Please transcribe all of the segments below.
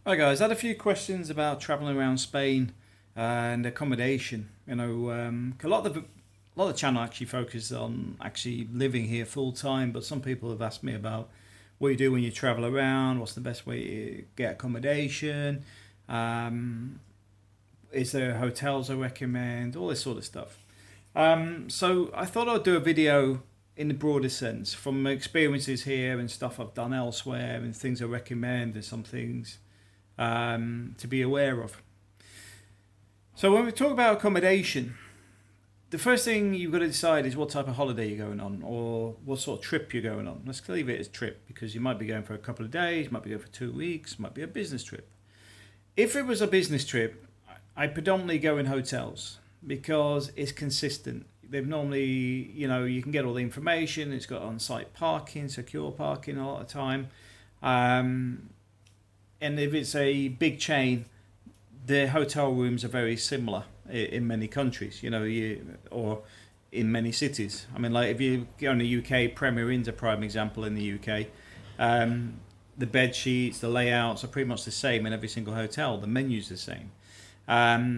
Hi guys, I had a few questions about traveling around Spain and accommodation. A lot of the channel actually focuses on actually living here full time, but some people have asked me about what you do when you travel around. What's the best way to get accommodation? Um, is there hotels I recommend? All this sort of stuff. So I thought I'd do a video in the broader sense from my experiences here and stuff I've done elsewhere and things I recommend and some things to be aware of. So when we talk about accommodation, the first thing you've got to decide is what type of holiday you're going on or what sort of trip you're going on. Let's leave it as trip because you might be going for a couple of days, might be going for 2 weeks, might be a business trip. If it was a business trip, I predominantly go in hotels because it's consistent. They've normally, you can get all the information. It's got on-site parking, secure parking a lot of the time. And if it's a big chain, the hotel rooms are very similar in many countries, or in many cities. I mean, like if you go in the UK, Premier Inn's a prime example in the UK. The bed sheets, the layouts are pretty much the same in every single hotel. The menu's the same.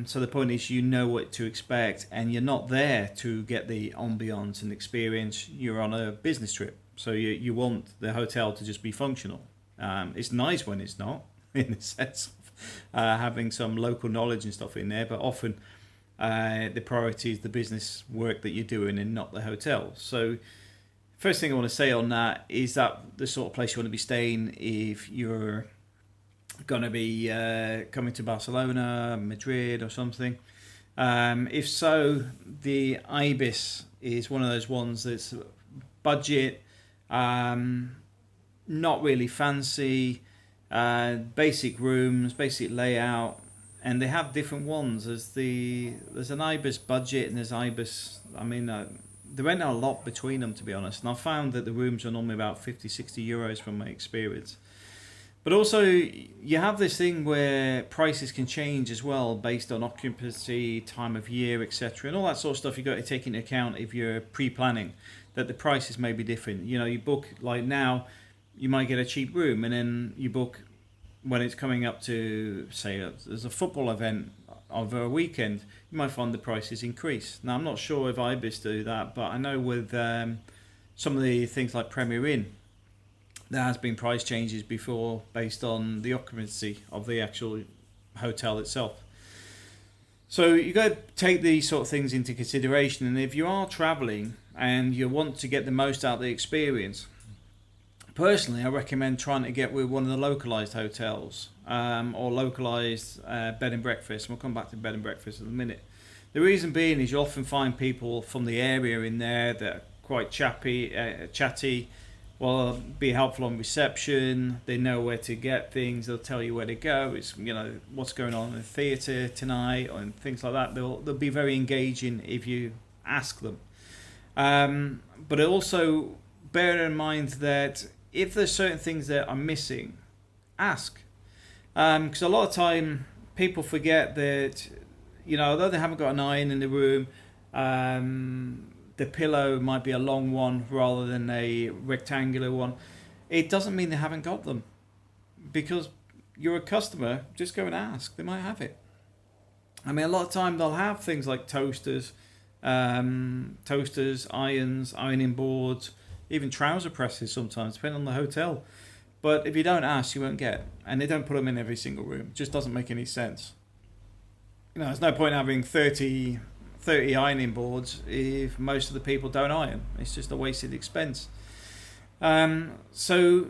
So the point is, you know what to expect, and you're not there to get the ambiance and experience. You're on a business trip, so you want the hotel to just be functional. It's nice when it's not, in the sense of having some local knowledge and stuff in there, but often the priority is the business work that you're doing and not the hotel. So first thing I want to say on that is that the sort of place you want to be staying if you're going to be coming to Barcelona, Madrid or something. If so, the Ibis is one of those ones that's budget, not really fancy, basic rooms, basic layout, and they have different ones. There's an Ibis budget and there's Ibis. There ain't a lot between them, to be honest. And I found that the rooms are normally about 50-60 euros from my experience. But also, you have this thing where prices can change as well based on occupancy, time of year, etc. And all that sort of stuff you've got to take into account if you're pre-planning, that the prices may be different. You book, like now, you might get a cheap room, and then you book when it's coming up to, say, there's a football event over a weekend, you might find the prices increase. Now, I'm not sure if Ibis do that, but I know with some of the things like Premier Inn, there has been price changes before based on the occupancy of the actual hotel itself. So you got to take these sort of things into consideration. And if you are traveling and you want to get the most out of the experience, personally, I recommend trying to get with one of the localized hotels or localized bed and breakfast. And we'll come back to bed and breakfast in a minute. The reason being is you often find people from the area in there that are quite chatty. Well, be helpful on reception. They know where to get things. They'll tell you where to go. It's what's going on in the theatre tonight and things like that. They'll be very engaging if you ask them. But also bear in mind that if there's certain things that are missing, ask. Because a lot of time people forget that although they haven't got an iron in the room. The pillow might be a long one rather than a rectangular one. It doesn't mean they haven't got them. Because you're a customer, just go and ask. They might have it. A lot of time they'll have things like toasters, irons, ironing boards, even trouser presses sometimes, depending on the hotel. But if you don't ask, you won't get. And they don't put them in every single room. It just doesn't make any sense. There's no point having 30 ironing boards if most of the people don't iron. It's just a wasted expense. So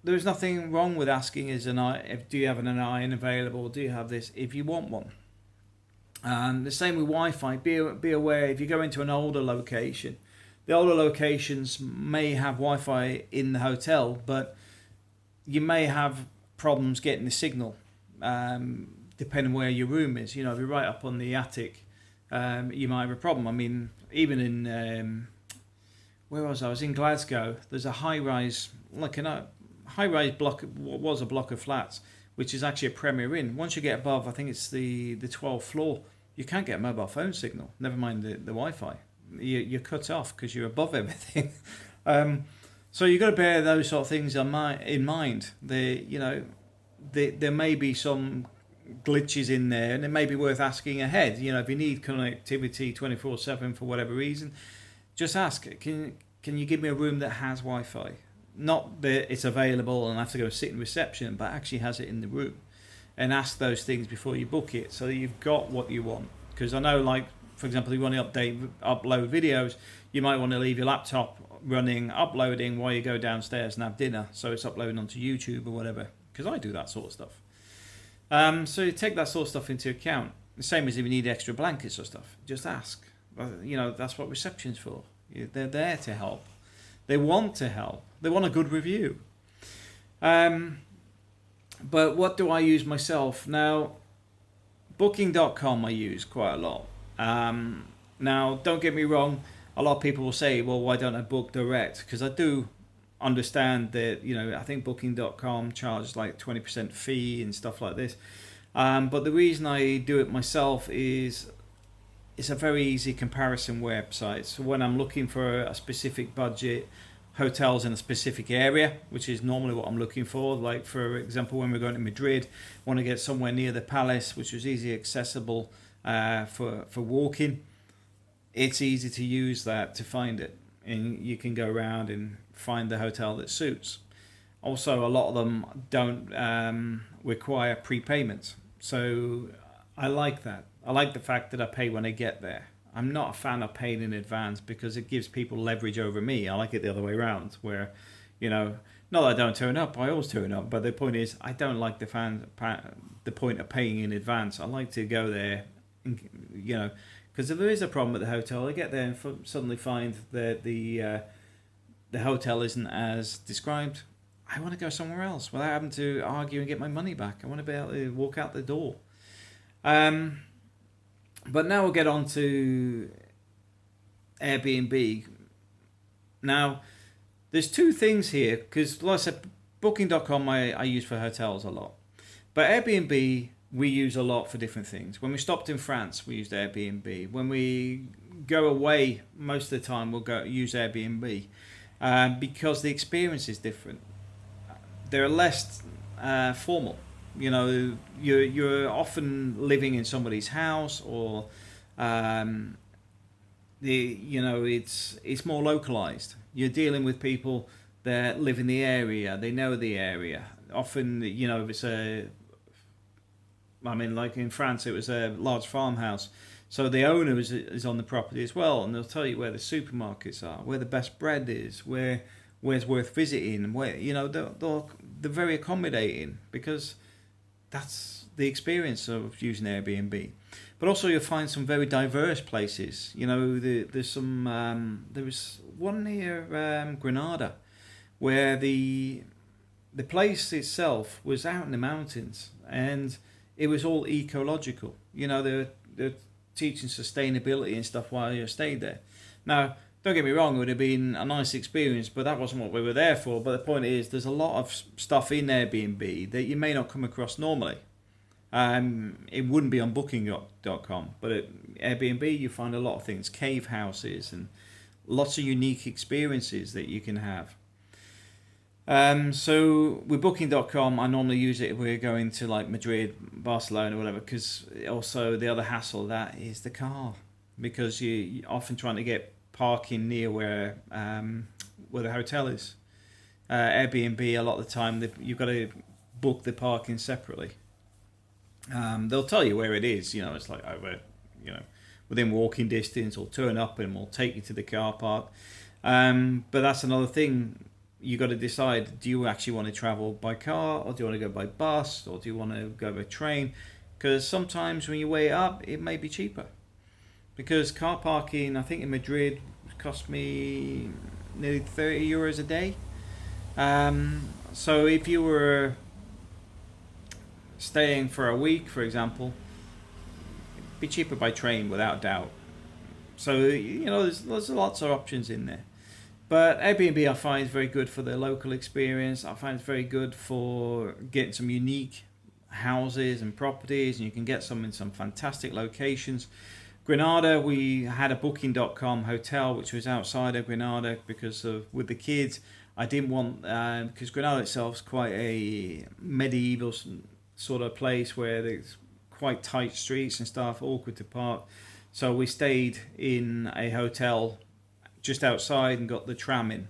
there's nothing wrong with asking do you have an iron available, do you have this if you want one. The same with Wi-Fi. Be aware if you go into an older location, the older locations may have Wi-Fi in the hotel, but you may have problems getting the signal depending where your room is. If you're right up on the attic, you might have a problem. Even in where was I? I was in Glasgow. There's a high-rise, high-rise block. What was a block of flats, which is actually a Premier Inn. Once you get above, I think it's the 12th floor, you can't get a mobile phone signal. Never mind the Wi-Fi. You're cut off because you're above everything. So you've got to bear those sort of things in mind. there may be some glitches in there, and it may be worth asking ahead. You know, if you need connectivity 24/7 for whatever reason, just ask. Can you give me a room that has Wi-Fi? Not that it's available and I have to go sit in reception, but actually has it in the room. And ask those things before you book it, so that you've got what you want. Because I know, like, for example, if you want to upload videos, you might want to leave your laptop running, uploading while you go downstairs and have dinner, so it's uploading onto YouTube or whatever. Because I do that sort of stuff. So you take that sort of stuff into account. The same as if you need extra blankets or stuff, just ask. You know, that's what reception's for. They're there to help. They want to help. They want a good review. But what do I use myself? Now, Booking.com I use quite a lot. Now, don't get me wrong. A lot of people will say, well, why don't I book direct? Because I do understand that, you know, I think Booking.com charges like 20% fee and stuff like this. But the reason I do it myself is it's a very easy comparison website. So when I'm looking for a specific budget, hotels in a specific area, which is normally what I'm looking for. Like, for example, when we're going to Madrid, want to get somewhere near the palace, which is easily accessible for walking. It's easy to use that to find it, and you can go around and find the hotel that suits. Also, a lot of them don't require prepayment, so I like that. I like the fact that I pay when I get there. I'm not a fan of paying in advance because it gives people leverage over me. I like it the other way around, where, you know, not that I don't turn up, I always turn up, but the point is, I don't like the point of paying in advance. I like to go there, and, you know, because if there is a problem at the hotel, I get there and suddenly find that the hotel isn't as described. I want to go somewhere else without having to argue and get my money back. I want to be able to walk out the door. But now we'll get on to Airbnb. Now, there's two things here, because like I said, Booking.com I use for hotels a lot. But Airbnb we use a lot for different things. When we stopped in France, we used Airbnb. When we go away, most of the time we'll go use Airbnb because the experience is different. They're less formal. You know, you're often living in somebody's house, or it's more localized. You're dealing with people that live in the area. They know the area. Often, you know, if it's like in France, it was a large farmhouse. So the owner is on the property as well, and they'll tell you where the supermarkets are, where the best bread is, where's worth visiting, where, you know, they're very accommodating, because that's the experience of using Airbnb. But also you'll find some very diverse places. You know, there's some there was one near Granada, where the place itself was out in the mountains, and it was all ecological. You know, they're teaching sustainability and stuff while you stayed there. Now, don't get me wrong, it would have been a nice experience, but that wasn't what we were there for. But the point is, there's a lot of stuff in Airbnb that you may not come across normally. It wouldn't be on Booking.com, but at Airbnb you find a lot of things, cave houses and lots of unique experiences that you can have. So with Booking.com, I normally use it if we're going to like Madrid, Barcelona, whatever, because also the other hassle of that is the car, because you're often trying to get parking near where the hotel is. Airbnb, a lot of the time you've got to book the parking separately. They'll tell you where it is. You know, it's like over, you know, within walking distance, or turn up and we'll take you to the car park. But that's another thing. You got to decide: do you actually want to travel by car, or do you want to go by bus, or do you want to go by train? Because sometimes when you weigh it up, it may be cheaper. Because car parking, I think in Madrid, cost me nearly 30 euros a day. So if you were staying for a week, for example, it'd be cheaper by train without doubt. So, you know, there's lots of options in there. But Airbnb I find is very good for the local experience. I find it's very good for getting some unique houses and properties, and you can get some in some fantastic locations. Granada, we had a Booking.com hotel which was outside of Granada because of with the kids. I didn't want, because Granada itself is quite a medieval sort of place where there's quite tight streets and stuff, awkward to park. So we stayed in a hotel just outside and got the tram in.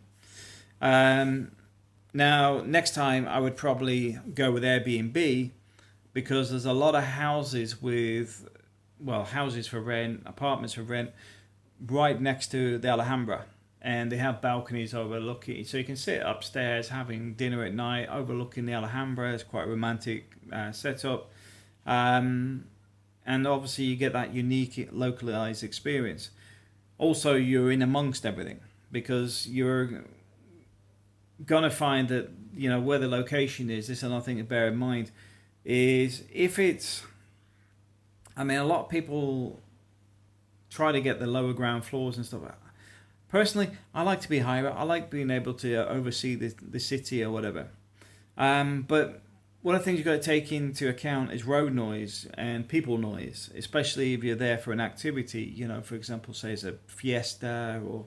Now, next time I would probably go with Airbnb, because there's a lot of houses with, well, houses for rent, apartments for rent, right next to the Alhambra. And they have balconies overlooking, so you can sit upstairs having dinner at night, overlooking the Alhambra. It's quite a romantic setup. And obviously you get that unique localized experience. Also, you're in amongst everything, because you're gonna find that, you know, where the location is. This is another thing to bear in mind, is if it's, I mean, a lot of people try to get the lower ground floors and stuff. Personally, I like to be higher. I like being able to oversee the city or whatever. But one of the things you've got to take into account is road noise and people noise, especially if you're there for an activity. You know, for example, say it's a fiesta or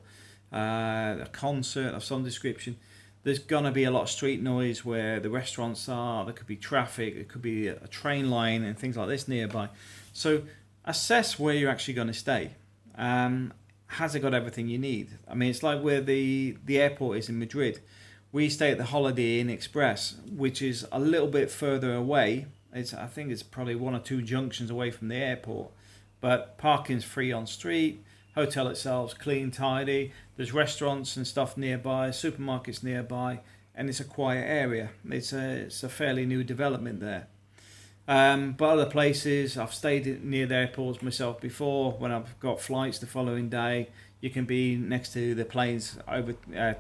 a concert of some description. There's going to be a lot of street noise where the restaurants are. There could be traffic. It could be a train line and things like this nearby. So assess where you're actually going to stay. Has it got everything you need? I mean, it's like where the airport is in Madrid. We stay at the Holiday Inn Express, which is a little bit further away. I think it's probably 1 or 2 junctions away from the airport. But parking's free on street. Hotel itself's clean, tidy. There's restaurants and stuff nearby, supermarkets nearby, and it's a quiet area. It's a fairly new development there. But other places, I've stayed near the airports myself before. When I've got flights the following day, you can be next to the planes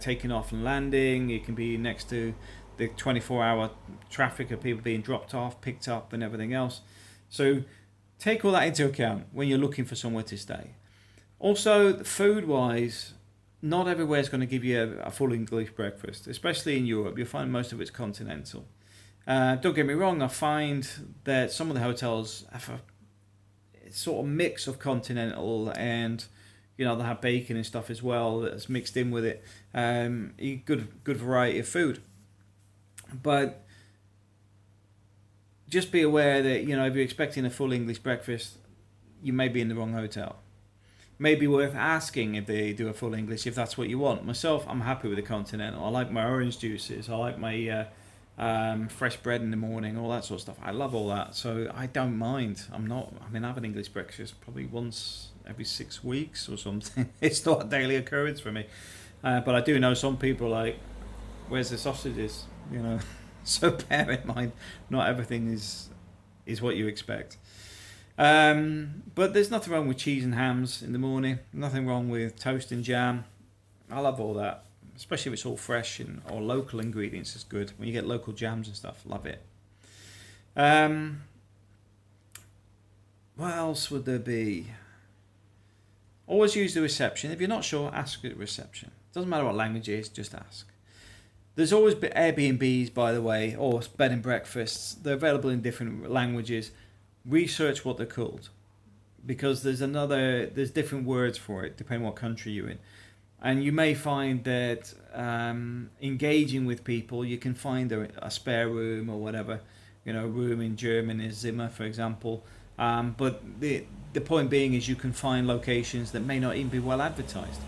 taking off and landing. You can be next to the 24-hour traffic of people being dropped off, picked up, and everything else. So take all that into account when you're looking for somewhere to stay. Also, food-wise, not everywhere is going to give you a full English breakfast, especially in Europe. You'll find most of it's continental. Don't get me wrong, I find that some of the hotels have a sort of mix of continental and, you know, they have bacon and stuff as well that's mixed in with it. Good variety of food. But just be aware that, you know, if you're expecting a full English breakfast, you may be in the wrong hotel. Maybe worth asking if they do a full English, if that's what you want. Myself, I'm happy with the continental. I like my orange juices. I like my fresh bread in the morning, all that sort of stuff. I love all that, so I don't mind. I have an English breakfast probably once every 6 weeks or something. It's not a daily occurrence for me. But I do know some people like, where's the sausages? You know, so bear in mind, not everything is what you expect. But there's nothing wrong with cheese and hams in the morning. Nothing wrong with toast and jam. I love all that, especially if it's all fresh or local ingredients. Is good when you get local jams and stuff. Love it. What else would there be? Always use the reception. If you're not sure, ask at the reception. Doesn't matter what language it is, just ask. There's always Airbnbs, by the way, or bed and breakfasts. They're available in different languages. Research what they're called, because there's different words for it depending on what country you're in. And you may find that engaging with people, you can find a spare room or whatever. You know, room in German is Zimmer, for example. But the point being is you can find locations that may not even be well advertised.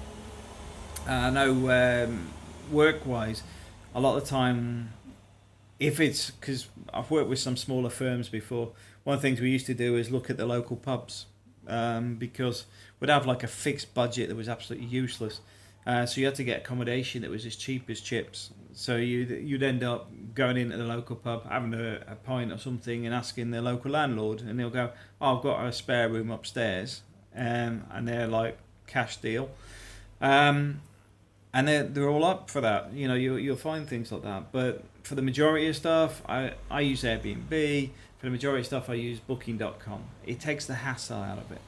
I know work-wise, a lot of the time, if it's, because I've worked with some smaller firms before, one of the things we used to do is look at the local pubs, because we'd have like a fixed budget that was absolutely useless. So you had to get accommodation that was as cheap as chips. So you'd end up going into the local pub, having a pint or something, and asking the local landlord, and they'll go, "Oh, I've got a spare room upstairs," and they're like, cash deal, and they're all up for that. You know, you'll find things like that. But for the majority of stuff, I use Airbnb. For the majority of stuff, I use Booking.com. It takes the hassle out of it.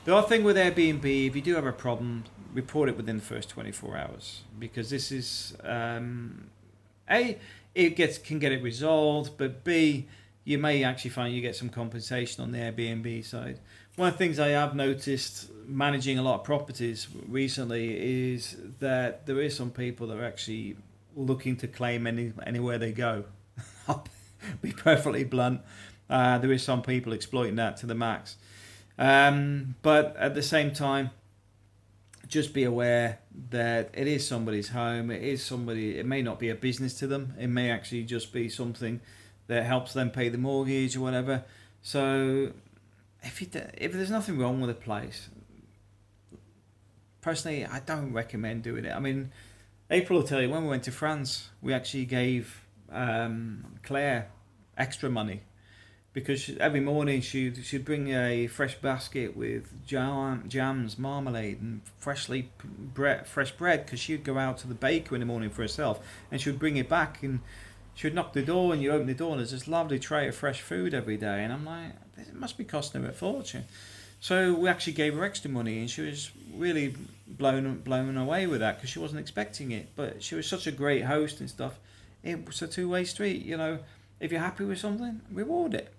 The other thing with Airbnb, if you do have a problem, report it within the first 24 hours, because this is A, can get it resolved, but B, you may actually find you get some compensation on the Airbnb side. One of the things I have noticed managing a lot of properties recently is that there is some people that are actually looking to claim anywhere they go. I'll be perfectly blunt. There is some people exploiting that to the max. But at the same time, just be aware that it is somebody's home. It may not be a business to them. It may actually just be something that helps them pay the mortgage or whatever. So if there's nothing wrong with a place, personally, I don't recommend doing it. I mean, April will tell you, when we went to France, we actually gave Claire extra money, because every morning she'd bring a fresh basket with jams, marmalade, and fresh bread, because she'd go out to the baker in the morning for herself, and she would bring it back, and she would knock the door, and you open the door, and there's this lovely tray of fresh food every day. And I'm like, it must be costing her a fortune. So we actually gave her extra money, and she was really blown away with that, because she wasn't expecting it. But she was such a great host and stuff. It was a two-way street, you know. If you're happy with something, reward it.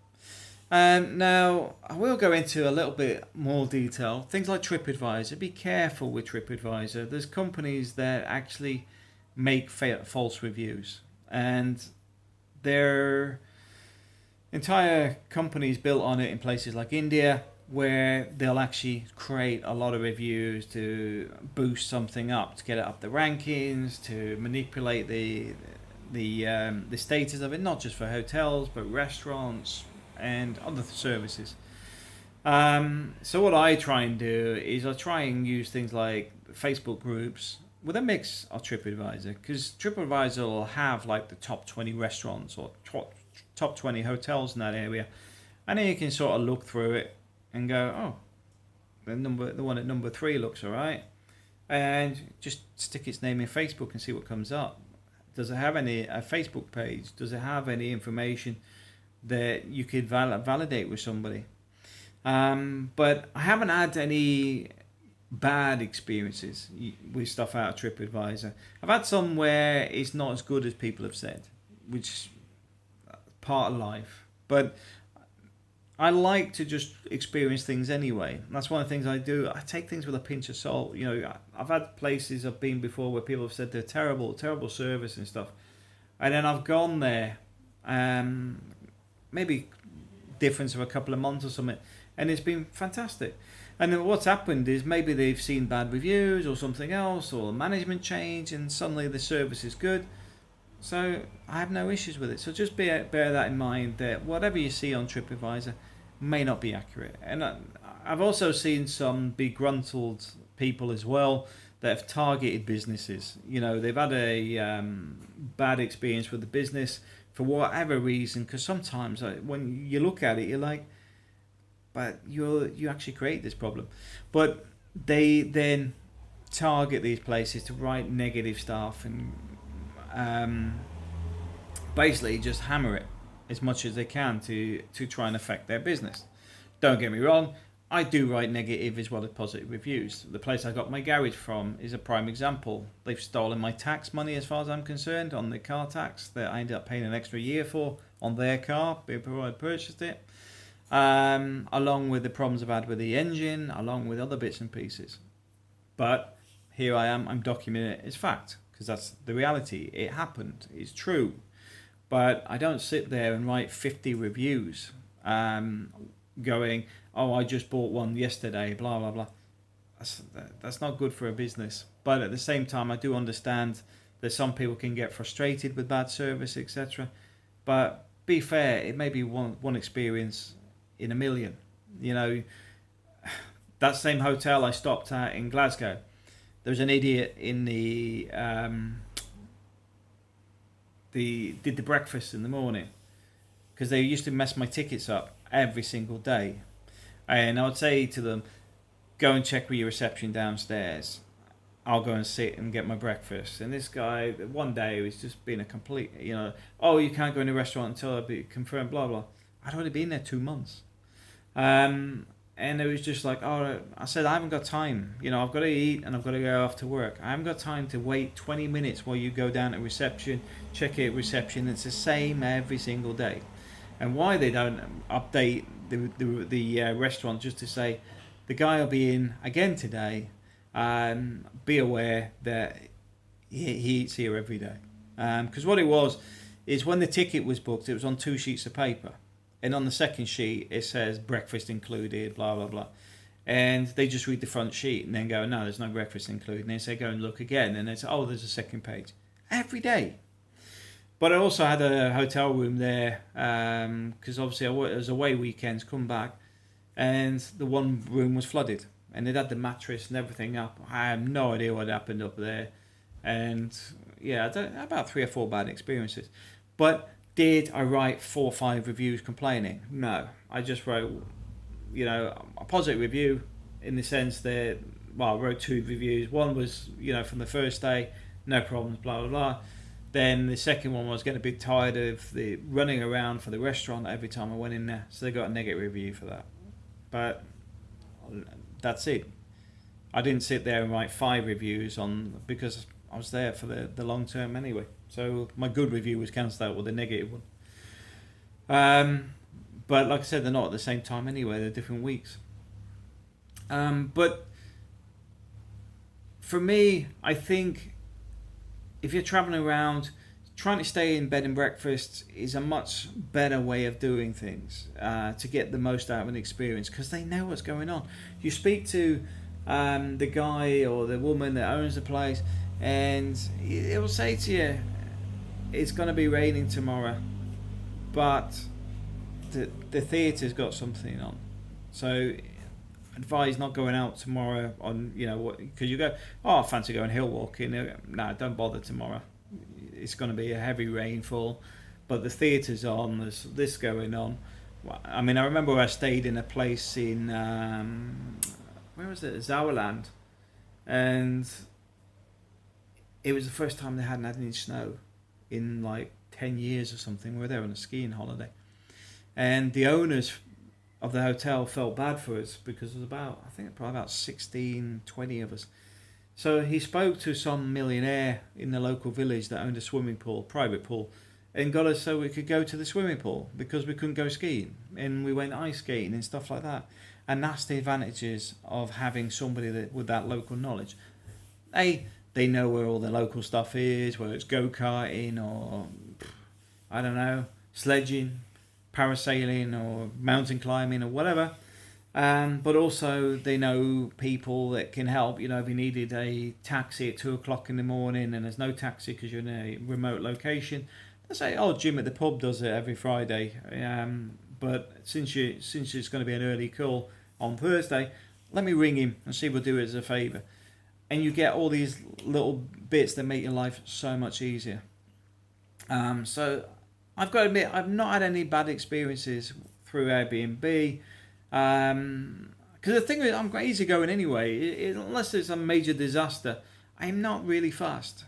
Now, I will go into a little bit more detail. Things like TripAdvisor. Be careful with TripAdvisor. There's companies that actually make false reviews, and their entire companies built on it in places like India, where they'll actually create a lot of reviews to boost something up, to get it up the rankings, to manipulate the status of it, not just for hotels but restaurants and other services. So what I try and do is I try and use things like Facebook groups with a mix of TripAdvisor, because TripAdvisor will have like the top 20 restaurants or top 20 hotels in that area, and then you can sort of look through it and go, oh, the one at number 3 looks alright, and just stick its name in Facebook and see what comes up. Does it have a Facebook page? Does it have any information that you could validate with somebody? But I haven't had any bad experiences with stuff out of TripAdvisor. I've had some where it's not as good as people have said, which is part of life. But I like to just experience things anyway. And that's one of the things I do. I take things with a pinch of salt. You know, I've had places I've been before where people have said they're terrible service and stuff. And then I've gone there, maybe difference of a couple of months or something, and it's been fantastic. And then what's happened is maybe they've seen bad reviews or something else, or management change, and suddenly the service is good. So I have no issues with it. So just bear that in mind, that whatever you see on TripAdvisor may not be accurate. And I've also seen some begruntled people as well that have targeted businesses. You know, they've had a bad experience with the business for whatever reason, because sometimes when you look at it, you're like, but you actually create this problem. But they then target these places to write negative stuff and basically just hammer it as much as they can to try and affect their business. Don't get me wrong, I do write negative as well as positive reviews. The place I got my garage from is a prime example. They've stolen my tax money, as far as I'm concerned, on the car tax that I ended up paying an extra year for on their car before I purchased it. Along with the problems I've had with the engine, along with other bits and pieces. But here I am, I'm documenting it as fact, because that's the reality. It happened, it's true. But I don't sit there and write 50 reviews going, oh, I just bought one yesterday, blah, blah, blah. That's not good for a business. But at the same time, I do understand that some people can get frustrated with bad service, etc. But be fair, it may be one experience in a million. You know, that same hotel I stopped at in Glasgow, there was an idiot in the did the breakfast in the morning, because they used to mess my tickets up every single day, and I would say to them, go and check with your reception downstairs, I'll go and sit and get my breakfast. And this guy, one day, was just being a complete, you know, oh, you can't go in the restaurant until I've been confirmed, blah blah. I'd already been there 2 months. And it was just like, oh, I said, I haven't got time. You know, I've got to eat and I've got to go off to work. I haven't got time to wait 20 minutes while you go down to reception, check it at reception. It's the same every single day. And why they don't update the restaurant just to say, the guy will be in again today. Be aware that he eats here every day. Because what it was is when the ticket was booked, it was on 2 sheets of paper. And on the second sheet, it says breakfast included, blah, blah, blah. And they just read the front sheet and then go, no, there's no breakfast included. And they say, go and look again. And they say, oh, there's a second page. Every day. But I also had a hotel room there because obviously it was away weekends, come back. And the one room was flooded. And it had the mattress and everything up. I have no idea what happened up there. And yeah, about 3 or 4 bad experiences. But did I write 4 or 5 reviews complaining? No. I just wrote, a positive review in the sense that, I wrote 2 reviews. One was, from the first day, no problems, blah, blah, blah. Then the second one was getting a bit tired of the running around for the restaurant every time I went in there. So they got a negative review for that. But that's it. I didn't sit there and write 5 reviews because I was there for the long term anyway. So my good review was cancelled out with a negative one. But like I said, they're not at the same time anyway. They're different weeks. But for me, I think if you're traveling around, trying to stay in bed and breakfast is a much better way of doing things to get the most out of an experience because they know what's going on. You speak to the guy or the woman that owns the place and it will say to you, it's going to be raining tomorrow, but the theatre's got something on. So advise not going out tomorrow on, because you go, I fancy going hill walking. No, don't bother tomorrow. It's going to be a heavy rainfall, but the theatre's on, there's this going on. I mean, I remember I stayed in a place in, where was it? Sauerland. And it was the first time they hadn't had any snow in like 10 years or something. We were there on a skiing holiday. And the owners of the hotel felt bad for us because there was probably about 16, 20 of us. So he spoke to some millionaire in the local village that owned a swimming pool, private pool, and got us so we could go to the swimming pool because we couldn't go skiing. And we went ice skating and stuff like that. And that's the advantages of having somebody with that local knowledge. They know where all the local stuff is, whether it's go-karting or, I don't know, sledging, parasailing or mountain climbing or whatever. But also they know people that can help. If you needed a taxi at 2 o'clock in the morning and there's no taxi because you're in a remote location, they say, Jim at the pub does it every Friday. But since it's going to be an early call on Thursday, let me ring him and see if we'll do it as a favour. And you get all these little bits that make your life so much easier. So I've got to admit, I've not had any bad experiences through Airbnb. Because the thing is, I'm quite easy going anyway. Unless there's a major disaster, I'm not really fast.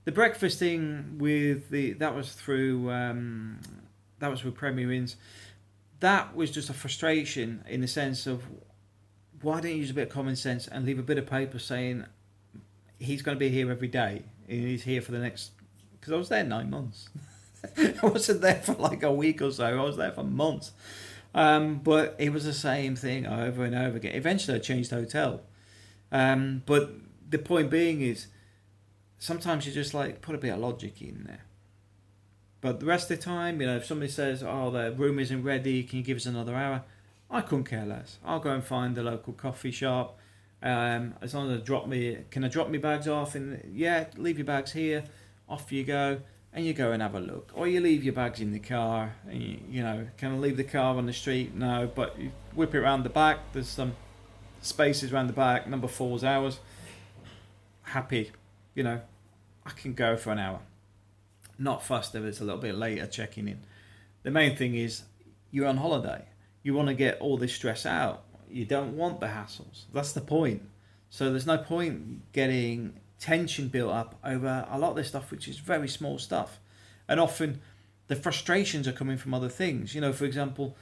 The breakfast thing that was with Premier Inns. That was just a frustration in the sense of why don't you use a bit of common sense and leave a bit of paper saying he's going to be here every day and he's here for the next. Because I was there 9 months. I wasn't there for like a week or so. I was there for months. But it was the same thing over and over again. Eventually I changed hotel. But the point being is sometimes you just like put a bit of logic in there. But the rest of the time, if somebody says, the room isn't ready, can you give us another hour? I couldn't care less. I'll go and find the local coffee shop. As long as can I drop my bags off? And yeah, leave your bags here. Off you go. And you go and have a look. Or you leave your bags in the car. And can I leave the car on the street? No, but you whip it around the back. There's some spaces around the back. Number 4's ours. Happy. I can go for an hour. Not fussed if it's a little bit later checking in. The main thing is you're on holiday. You want to get all this stress out. You don't want the hassles. That's the point. So there's no point getting tension built up over a lot of this stuff, which is very small stuff. And often the frustrations are coming from other things. For example,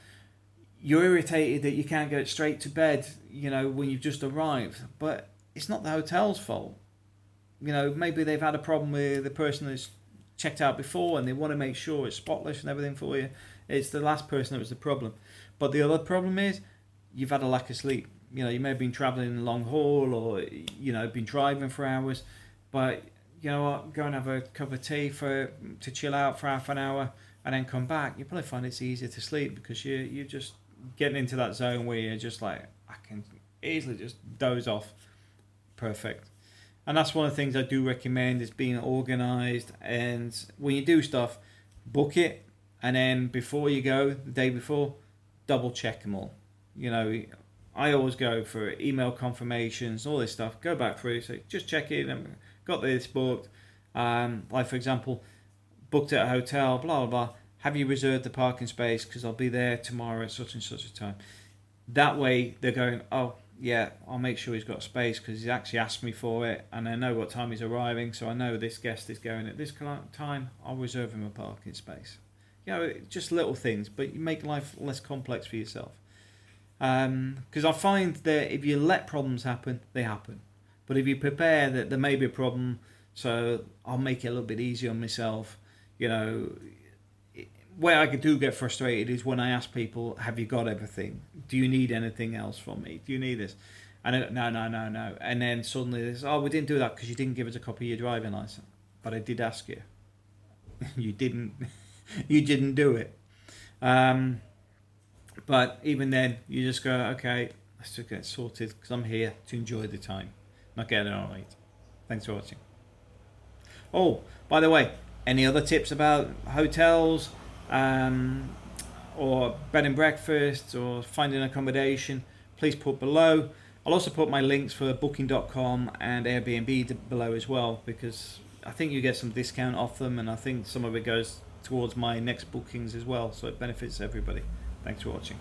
you're irritated that you can't get straight to bed, when you've just arrived. But it's not the hotel's fault. Maybe they've had a problem with the person that's checked out before and they want to make sure it's spotless and everything for you. It's the last person that was the problem. But the other problem is you've had a lack of sleep. You may have been travelling a long haul or, been driving for hours. But, you know what, go and have a cup of tea to chill out for half an hour, and then come back, you probably find it's easier to sleep because you're just getting into that zone where you're just like, I can easily just doze off. Perfect. And that's one of the things I do recommend is being organised. And when you do stuff, book it, and then before you go, the day before, double check them all. You know, I always go for email confirmations, all this stuff. Go back through, so just check it. Got this booked. Like for example, booked at a hotel. Blah blah blah. Have you reserved the parking space? Because I'll be there tomorrow at such and such a time. That way, they're going, oh yeah, I'll make sure he's got space because he's actually asked me for it, and I know what time he's arriving, so I know this guest is going at this time. I'll reserve him a parking space. You know, just little things, but you make life less complex for yourself. Because I find that if you let problems happen, they happen. But if you prepare that there may be a problem, so I'll make it a little bit easier on myself. You know, where I do get frustrated is when I ask people, have you got everything? Do you need anything else from me? Do you need this? And no. And then suddenly there's, oh, we didn't do that because you didn't give us a copy of your driving license. But I did ask you. You didn't do it. But even then, you just go, okay, let's just get it sorted because I'm here to enjoy the time, not get it all right. Thanks for watching. Oh, by the way, any other tips about hotels or bed and breakfast or finding accommodation, please put below. I'll also put my links for Booking.com and Airbnb below as well, because I think you get some discount off them, and I think some of it goes towards my next bookings as well, so it benefits everybody. Thanks for watching.